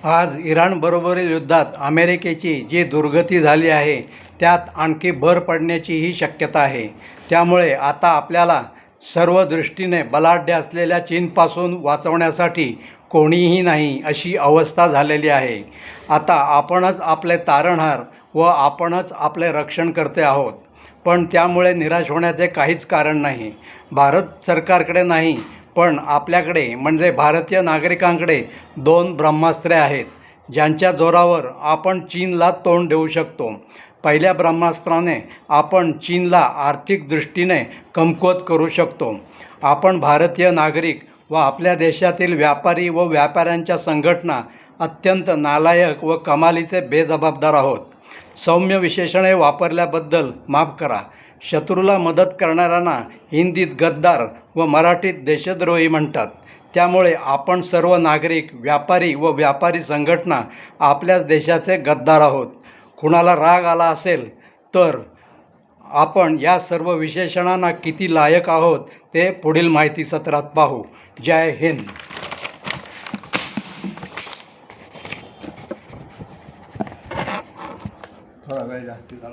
आज इराणबरोबरील युद्धात अमेरिकेची जी दुर्गती झाली आहे त्यात आणखी भर पडण्याची ही शक्यता आहे. त्यामुळे आता आपल्याला सर्व दृष्टीने बलाढ्य असलेल्या चीनपासून वाचवण्यासाठी कोणीही नाही अशी अवस्था झालेली आहे. आता आपणच आपले तारणहार व आपणच आपले रक्षणकर्ते आहोत. पण त्यामुळे निराश होण्याचे काहीच कारण नाही. भारत सरकारकडे नाही पण आपल्याकडे म्हणजे भारतीय नागरिकांकडे 2 ब्रह्मास्त्रे आहेत ज्यांच्या जोरावर आपण चीनला तोंड देऊ शकतो. पहिल्या ब्रह्मास्त्राने आपण चीनला आर्थिक दृष्टीने कमकुवत करू शकतो. आपण भारतीय नागरिक व आपल्या देशातील व्यापारी व व्यापाऱ्यांच्या संघटना अत्यंत नालायक व कमालीचे बेजबाबदार आहोत. सौम्य विशेषणे वापरल्याबद्दल माफ करा. शत्रूला मदत करणाऱ्यांना हिंदीत गद्दार व मराठीत देशद्रोही म्हणतात. त्यामुळे आपण सर्व नागरिक, व्यापारी व व्यापारी संघटना आपल्याच देशाचे गद्दार आहोत. कुणाला राग आला असेल तर आपण या सर्व विशेषणांना किती लायक आहोत ते पुढील माहिती सत्रात पाहू. जय हिंद. थोडा वेळ जास्ती झाला.